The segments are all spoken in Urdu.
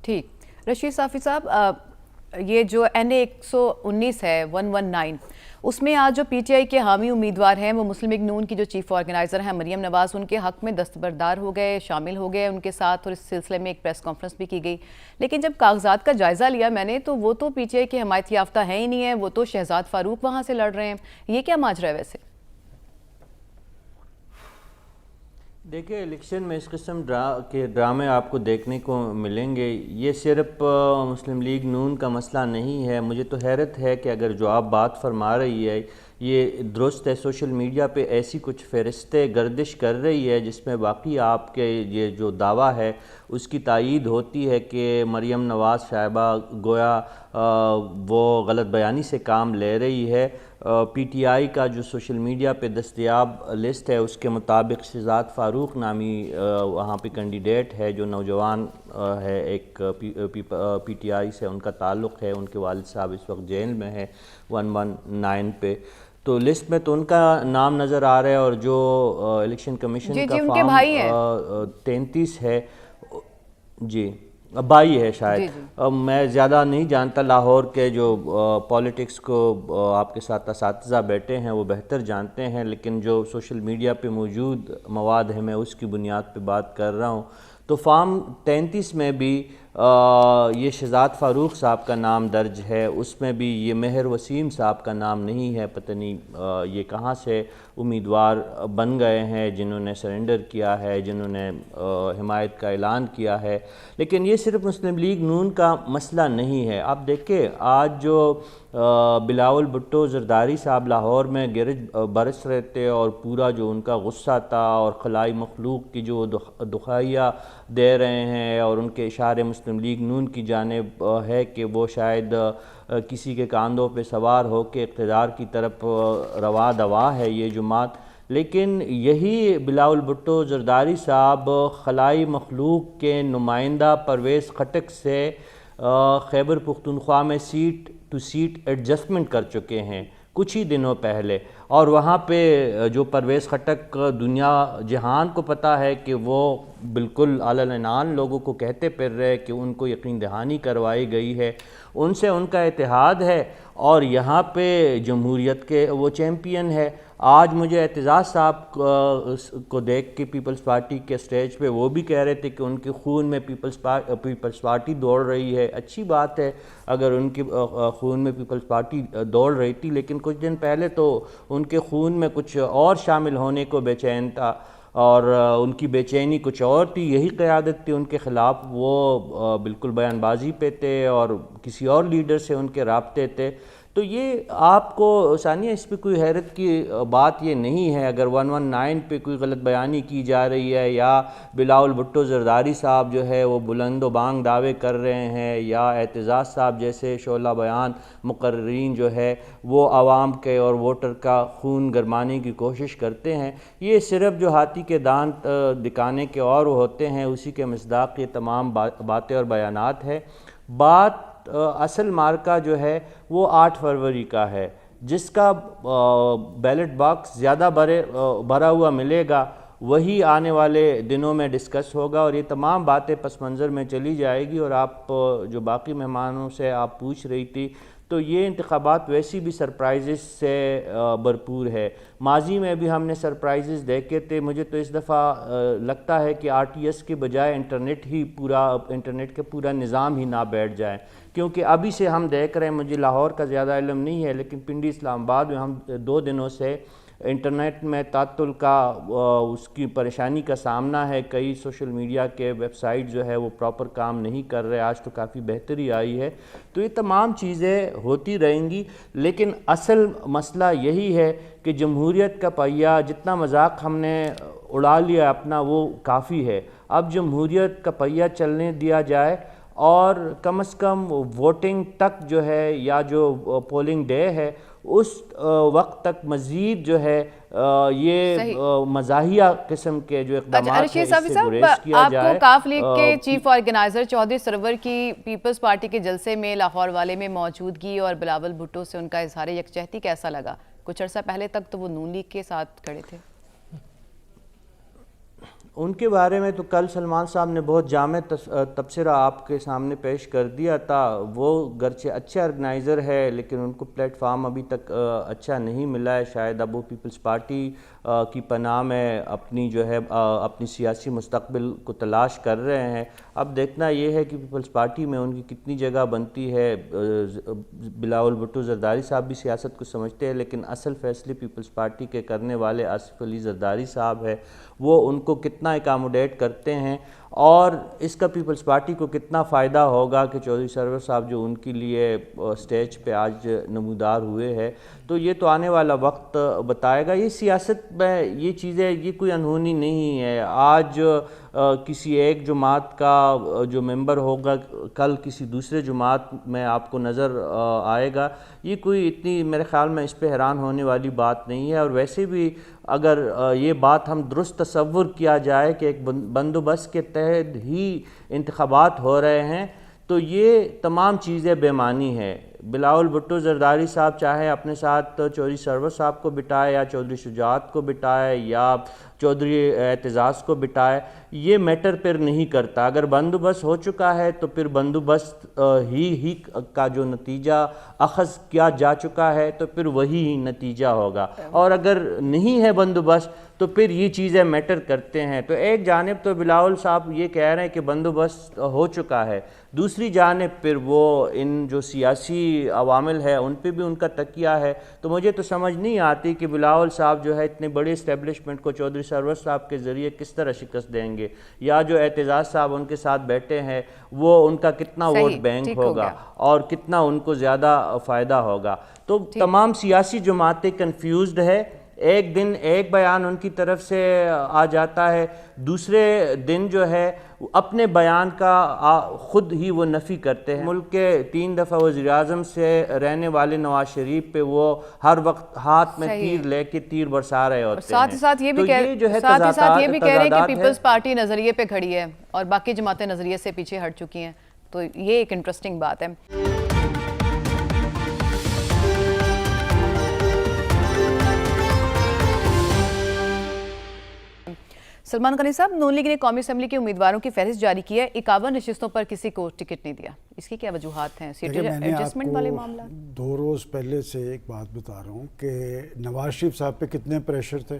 ٹھیک، رشید صافی صاحب، یہ جو NA 119 ہے 119، اس میں آج جو پی ٹی آئی کے حامی امیدوار ہیں وہ مسلم لیگ نون کی جو چیف آرگنائزر ہیں مریم نواز، ان کے حق میں دستبردار ہو گئے، شامل ہو گئے ان کے ساتھ، اور اس سلسلے میں ایک پریس کانفرنس بھی کی گئی. لیکن جب کاغذات کا جائزہ لیا میں نے تو وہ تو پی ٹی آئی کے حمایت یافتہ ہیں ہی نہیں ہیں، وہ تو شہزاد فاروق وہاں سے لڑ رہے ہیں. یہ کیا ماجرا ہے ویسے؟ دیکھیں، الیکشن میں اس قسم کے ڈرامے آپ کو دیکھنے کو ملیں گے. یہ صرف مسلم لیگ نون کا مسئلہ نہیں ہے. مجھے تو حیرت ہے کہ اگر جو آپ بات فرما رہی ہے یہ درست ہے. سوشل میڈیا پہ ایسی کچھ فہرستیں گردش کر رہی ہے جس میں واقعی آپ کے یہ جو دعویٰ ہے اس کی تائید ہوتی ہے کہ مریم نواز صاحبہ گویا وہ غلط بیانی سے کام لے رہی ہے. پی ٹی آئی کا جو سوشل میڈیا پہ دستیاب لسٹ ہے اس کے مطابق شہزاد فاروق نامی وہاں پہ کینڈیڈیٹ ہے جو نوجوان ہے، ایک پی ٹی آئی سے ان کا تعلق ہے. ان کے والد صاحب اس وقت جیل میں ہے 119 پہ. تو لسٹ میں تو ان کا نام نظر آ رہا ہے، اور جو الیکشن کمیشن کا ان کے فارم بھائی ہیں 33 ہے، جی بائی ہے شاید. میں زیادہ نہیں جانتا، لاہور کے جو پولیٹکس کو آپ کے ساتھ اساتذہ بیٹھے ہیں وہ بہتر جانتے ہیں، لیکن جو سوشل میڈیا پہ موجود مواد ہے میں اس کی بنیاد پہ بات کر رہا ہوں. تو فارم 33 میں بھی یہ شہزاد فاروق صاحب کا نام درج ہے، اس میں بھی یہ مہر وسیم صاحب کا نام نہیں ہے. پتہ نہیں یہ کہاں سے امیدوار بن گئے ہیں جنہوں نے سرنڈر کیا ہے، جنہوں نے حمایت کا اعلان کیا ہے. لیکن یہ صرف مسلم لیگ نون کا مسئلہ نہیں ہے. آپ دیکھیں آج جو بلاول بھٹو زرداری صاحب لاہور میں گرج برس رہے تھے، اور پورا جو ان کا غصہ تھا اور خلائی مخلوق کی جو دکھائیاں دے رہے ہیں، اور ان کے اشارے مسلم لیگ نون کی جانب ہے کہ وہ شاید کسی کے کاندھوں پہ سوار ہو کے اقتدار کی طرف رواں دوا ہے یہ جماعت. لیکن یہی بلاول بھٹو زرداری صاحب خلائی مخلوق کے نمائندہ پرویز خٹک سے خیبر پختونخوا میں سیٹ ٹو سیٹ ایڈجسٹمنٹ کر چکے ہیں کچھ ہی دنوں پہلے. اور وہاں پہ جو پرویز خٹک دنیا جہان کو پتہ ہے کہ وہ بالکل علناً لوگوں کو کہتے پھر رہے کہ ان کو یقین دہانی کروائی گئی ہے، ان سے ان کا اتحاد ہے، اور یہاں پہ جمہوریت کے وہ چیمپئن ہے. آج مجھے اعتزاز صاحب کو دیکھ کے پیپلز پارٹی کے سٹیج پہ وہ بھی کہہ رہے تھے کہ ان کے خون میں پیپلز پارٹی دوڑ رہی ہے. اچھی بات ہے اگر ان کے خون میں پیپلز پارٹی دوڑ رہی تھی، لیکن کچھ دن پہلے تو ان کے خون میں کچھ اور شامل ہونے کو بے چین تھا، اور ان کی بے چینی کچھ اور تھی. یہی قیادت تھی ان کے خلاف، وہ بالکل بیان بازی پہ تھے اور کسی اور لیڈر سے ان کے رابطے تھے. تو یہ آپ کو ثانیہ اس پہ کوئی حیرت کی بات یہ نہیں ہے اگر 119 پہ کوئی غلط بیانی کی جا رہی ہے، یا بلاول بھٹو زرداری صاحب جو ہے وہ بلند و بانگ دعوے کر رہے ہیں، یا اعتزاز صاحب جیسے شعلہ بیان مقررین جو ہے وہ عوام کے اور ووٹر کا خون گرمانے کی کوشش کرتے ہیں. یہ صرف جو ہاتھی کے دانت دکھانے کے اور ہوتے ہیں اسی کے مصداق یہ تمام باتیں اور بیانات ہے. بات اصل مارکہ جو ہے وہ 8 فروری کا ہے، جس کا بیلٹ باکس زیادہ بھرا ہوا ملے گا وہی آنے والے دنوں میں ڈسکس ہوگا، اور یہ تمام باتیں پس منظر میں چلی جائے گی. اور آپ جو باقی مہمانوں سے آپ پوچھ رہی تھی تو یہ انتخابات ویسی بھی سرپرائزز سے بھرپور ہے. ماضی میں بھی ہم نے سرپرائزز دیکھے تھے. مجھے تو اس دفعہ لگتا ہے کہ RTS کے بجائے انٹرنیٹ کا پورا نظام ہی نہ بیٹھ جائے، کیونکہ ابھی سے ہم دیکھ رہے ہیں، مجھے لاہور کا زیادہ علم نہیں ہے لیکن پنڈی اسلام آباد میں ہم 2 دنوں سے انٹرنیٹ میں تعطل کا اس کی پریشانی کا سامنا ہے. کئی سوشل میڈیا کے ویب سائٹ جو ہے وہ پراپر کام نہیں کر رہے. آج تو کافی بہتری آئی ہے. تو یہ تمام چیزیں ہوتی رہیں گی، لیکن اصل مسئلہ یہی ہے کہ جمہوریت کا پہیہ جتنا مذاق ہم نے اڑا لیا اپنا وہ کافی ہے. اب جمہوریت کا پہیہ چلنے دیا جائے، اور کم از کم ووٹنگ تک جو ہے یا جو پولنگ ڈے ہے اس وقت تک مزید جو ہے یہ مزاحیہ قسم کے جو اقدامات ہیں اس سے گریز کیا جائے. آپ کو کاف لیگ کے چیف آرگنائزر چودھری سرور کی پیپلز پارٹی کے جلسے میں لاہور والے میں موجودگی اور بلاول بھٹو سے ان کا اظہار یکجہتی کیسا لگا؟ کچھ عرصہ پہلے تک تو وہ نون لیگ کے ساتھ کھڑے تھے. ان کے بارے میں تو کل سلمان صاحب نے بہت جامع تبصرہ آپ کے سامنے پیش کر دیا تھا. وہ گرچہ اچھے آرگنائزر ہے لیکن ان کو پلیٹ فارم ابھی تک اچھا نہیں ملا ہے. شاید اب وہ پیپلز پارٹی کی پناہ میں اپنی جو ہے اپنی سیاسی مستقبل کو تلاش کر رہے ہیں. اب دیکھنا یہ ہے کہ پیپلز پارٹی میں ان کی کتنی جگہ بنتی ہے. بلاول بھٹو زرداری صاحب بھی سیاست کو سمجھتے ہیں لیکن اصل فیصلے پیپلز پارٹی کے کرنے والے آصف علی زرداری صاحب ہے. وہ ان کو کتنا اکاموڈیٹ کرتے ہیں اور اس کا پیپلز پارٹی کو کتنا فائدہ ہوگا کہ چودھری سرور صاحب جو ان کے لیے سٹیج پہ آج نمودار ہوئے ہیں, تو یہ تو آنے والا وقت بتائے گا. یہ سیاست میں یہ چیزیں یہ کوئی انہونی نہیں ہے. آج کسی ایک جماعت کا جو ممبر ہوگا کل کسی دوسرے جماعت میں آپ کو نظر آئے گا. یہ کوئی اتنی میرے خیال میں اس پہ حیران ہونے والی بات نہیں ہے. اور ویسے بھی اگر یہ بات ہم درست تصور کیا جائے کہ ایک بندوبست کے تحت ہی انتخابات ہو رہے ہیں تو یہ تمام چیزیں بے معنی ہے. بلاول بھٹو زرداری صاحب چاہے اپنے ساتھ چودھری سرور صاحب کو بٹھائے یا چودھری شجاعت کو بٹھائے یا چودھری اعتزاز کو بٹھائے, یہ میٹر پھر نہیں کرتا. اگر بندوبست ہو چکا ہے تو پھر بندوبست ہی کا جو نتیجہ اخذ کیا جا چکا ہے تو پھر وہی نتیجہ ہوگا. اور اگر نہیں ہے بندوبست تو پھر یہ چیزیں میٹر کرتے ہیں. تو ایک جانب تو بلاول صاحب یہ کہہ رہے ہیں کہ بندوبست ہو چکا ہے, دوسری جانب پھر وہ ان جو سیاسی عوامل ہے ان پہ بھی ان کا تکیہ ہے. تو مجھے تو سمجھ نہیں آتی کہ بلاول صاحب جو ہے اتنے بڑے اسٹیبلشمنٹ کو چودھری سرور صاحب کے ذریعے کس طرح شکست دیں گے, یا جو اعتزاز صاحب ان کے ساتھ بیٹھے ہیں وہ ان کا کتنا ووٹ بینک ہوگا اور کتنا ان کو زیادہ فائدہ ہوگا. تو تمام سیاسی جماعتیں کنفیوزڈ ہے. ایک دن ایک بیان ان کی طرف سے آ جاتا ہے, دوسرے دن جو ہے اپنے بیان کا خود ہی وہ نفی کرتے ہیں. ملک کے 3 دفعہ وزیر اعظم سے رہنے والے نواز شریف پہ وہ ہر وقت ہاتھ میں تیر لے کے تیر برسا رہے ہوتے ہیں. ساتھ ہی ساتھ یہ بھی کہہ رہے ہیں کہ پیپلز پارٹی نظریے پہ کھڑی ہے اور باقی جماعتیں نظریے سے پیچھے ہٹ چکی ہیں. تو یہ ایک انٹرسٹنگ بات ہے. سلمان غنی صاحب, نون لیگ نے قومی اسمبلی کے امیدواروں کی فہرست جاری کی ہے. 51 نشستوں پر کسی کو ٹکٹ نہیں دیا. اس کی کیا وجوہات ہیں؟ سیٹ ایڈجسٹمنٹ والے معاملہ. 2 روز پہلے سے ایک بات بتا رہا ہوں کہ نواز شریف صاحب پہ کتنے پریشر تھے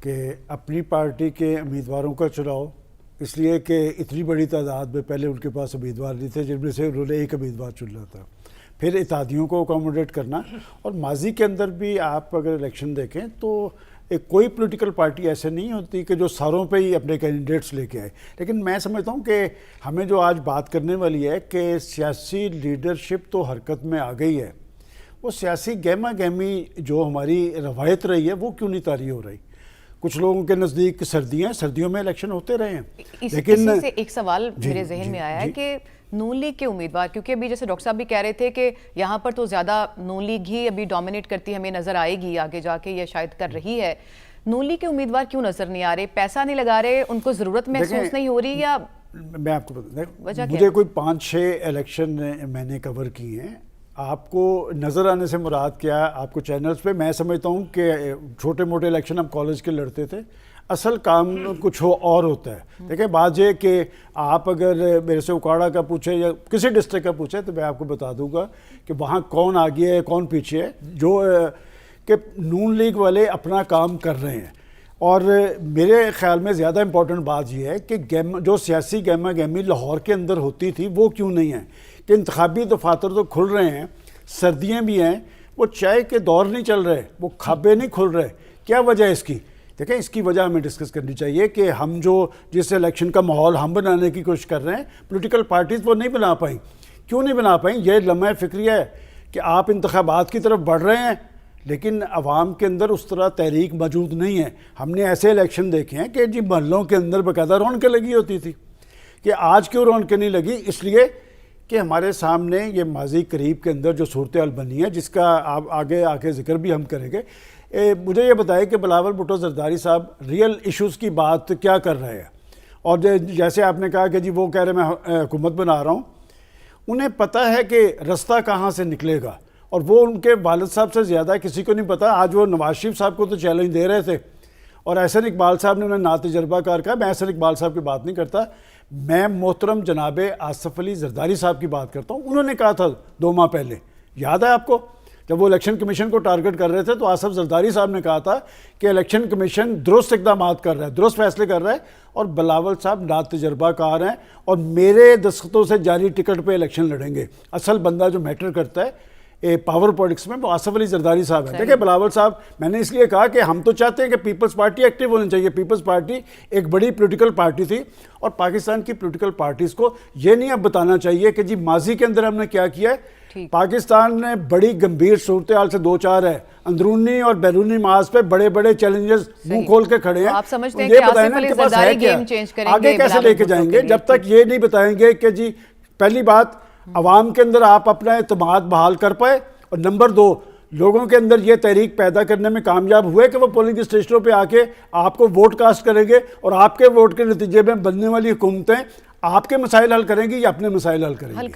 کہ اپنی پارٹی کے امیدواروں کا چلاؤ, اس لیے کہ اتنی بڑی تعداد میں پہلے ان کے پاس امیدوار نہیں تھے جن میں سے انہوں نے ایک امیدوار چن رہا تھا. پھر اتحادیوں کو اکاموڈیٹ کرنا. اور ماضی کے اندر بھی آپ اگر الیکشن دیکھیں تو کوئی پولیٹیکل پارٹی ایسے نہیں ہوتی کہ جو ساروں پہ ہی اپنے کینڈیڈیٹس لے کے آئے. لیکن میں سمجھتا ہوں کہ ہمیں جو آج بات کرنے والی ہے کہ سیاسی لیڈرشپ تو حرکت میں آ گئی ہے, وہ سیاسی گہما گہمی جو ہماری روایت رہی ہے وہ کیوں نہیں طاری ہو رہی. کچھ لوگوں کے نزدیک سردیوں میں الیکشن ہوتے رہے ہیں. لیکن اسی سے ایک سوال میرے ذہن میں آیا ہے کہ نون لیگ کے امیدوار, کیونکہ ابھی جیسے ڈاکٹر صاحب بھی کہہ رہے تھے کہ یہاں پر تو زیادہ نون لیگ ہی ابھی ڈومینیٹ کرتی ہمیں نظر آئے گی آگے جا کے, یہ شاید کر رہی ہے. نون لیگ کے امیدوار کیوں نظر نہیں آ رہے؟ پیسہ نہیں لگا رہے, ان کو ضرورت محسوس نہیں ہو رہی, یا میں آپ کو بتا, مجھے کوئی 5-6 الیکشن میں نے کور کی ہیں. آپ کو نظر آنے سے مراد کیا, آپ کو چینلز پہ میں سمجھتا ہوں کہ چھوٹے موٹے الیکشن ہم کالج کے لڑتے تھے, اصل کام کچھ اور ہوتا ہے. دیکھیں بات یہ کہ آپ اگر میرے سے اکاڑا کا پوچھیں یا کسی ڈسٹرکٹ کا پوچھیں تو میں آپ کو بتا دوں گا کہ وہاں کون آگے ہے کون پیچھے ہے. جو کہ نون لیگ والے اپنا کام کر رہے ہیں. اور میرے خیال میں زیادہ امپورٹنٹ بات یہ ہے کہ جو سیاسی گہما گہمی لاہور کے اندر ہوتی تھی وہ کیوں نہیں ہے. کہ انتخابی دفاتر تو کھل رہے ہیں, سردیاں بھی ہیں, وہ چائے کے دور نہیں چل رہے, وہ کھابے نہیں کھل رہے. کیا وجہ ہے اس کی؟ دیکھیں اس کی وجہ ہمیں ڈسکس کرنی چاہیے کہ ہم جو جس الیکشن کا ماحول ہم بنانے کی کوشش کر رہے ہیں, پولیٹیکل پارٹیز وہ نہیں بنا پائیں. کیوں نہیں بنا پائیں؟ یہ لمحہ فکریہ ہے کہ آپ انتخابات کی طرف بڑھ رہے ہیں لیکن عوام کے اندر اس طرح تحریک موجود نہیں ہے. ہم نے ایسے الیکشن دیکھے ہیں کہ جی محلوں کے اندر باقاعدہ رونقیں لگی ہوتی تھی. کہ آج کیوں رونقیں نہیں لگی؟ اس لیے کہ ہمارے سامنے یہ ماضی قریب کے اندر جو صورتحال بنی ہے جس کا آپ آگے ذکر بھی ہم کریں گے. مجھے یہ بتائیں کہ بلاول بھٹو زرداری صاحب ریئل ایشوز کی بات کیا کر رہے ہیں. اور جیسے آپ نے کہا کہ جی وہ کہہ رہے میں حکومت بنا رہا ہوں, انہیں پتہ ہے کہ رستہ کہاں سے نکلے گا, اور وہ ان کے والد صاحب سے زیادہ کسی کو نہیں پتا. آج وہ نواز شریف صاحب کو تو چیلنج دے رہے تھے اور احسن اقبال صاحب نے انہیں ناتجربہ کار کہا. میں احسن اقبال صاحب کی بات نہیں کرتا, میں محترم جناب آصف علی زرداری صاحب کی بات کرتا ہوں. انہوں نے کہا تھا 2 ماہ پہلے, یاد ہے آپ کو, جب وہ الیکشن کمیشن کو ٹارگٹ کر رہے تھے تو آصف زرداری صاحب نے کہا تھا کہ الیکشن کمیشن درست اقدامات کر رہا ہے, درست فیصلے کر رہا ہے, اور بلاول صاحب ناتجربہ کار ہیں اور میرے دستخطوں سے جاری ٹکٹ پہ الیکشن لڑیں گے. اصل بندہ جو میٹر کرتا ہے پاور پولیٹکس میں وہ آصف علی زرداری صاحب ہیں. دیکھیں بلاول صاحب, میں نے اس لیے کہا کہ ہم تو چاہتے ہیں کہ پیپلز پارٹی ایکٹیو ہونی چاہیے. پیپلز پارٹی ایک بڑی پولیٹیکل پارٹی تھی, اور پاکستان کی پولیٹیکل پارٹیز کو یہ نہیں اب بتانا چاہیے کہ جی ماضی کے اندر ہم نے کیا کیا ہے. پاکستان نے بڑی گمبھیر صورتحال سے 2-4 ہے, اندرونی اور بیرونی محاذ پہ بڑے بڑے چیلنجز منہ کھول کے کھڑے ہیں. آپ سمجھتے ہیں کہ آصف علی زرداری گیم چینج کریں گے, آگے کیسے لے کے جائیں گے جب تک یہ نہیں بتائیں گے کہ جی پہلی بات عوام کے اندر آپ اپنا اعتماد بحال کر پائے, اور نمبر 2 لوگوں کے اندر یہ تحریک پیدا کرنے میں کامیاب ہوئے کہ وہ پولنگ اسٹیشنوں پہ آ کے آپ کو ووٹ کاسٹ کریں گے, اور آپ کے ووٹ کے نتیجے میں بننے والی حکومتیں آپ کے مسائل حل کریں گی یا اپنے مسائل حل کریں گی.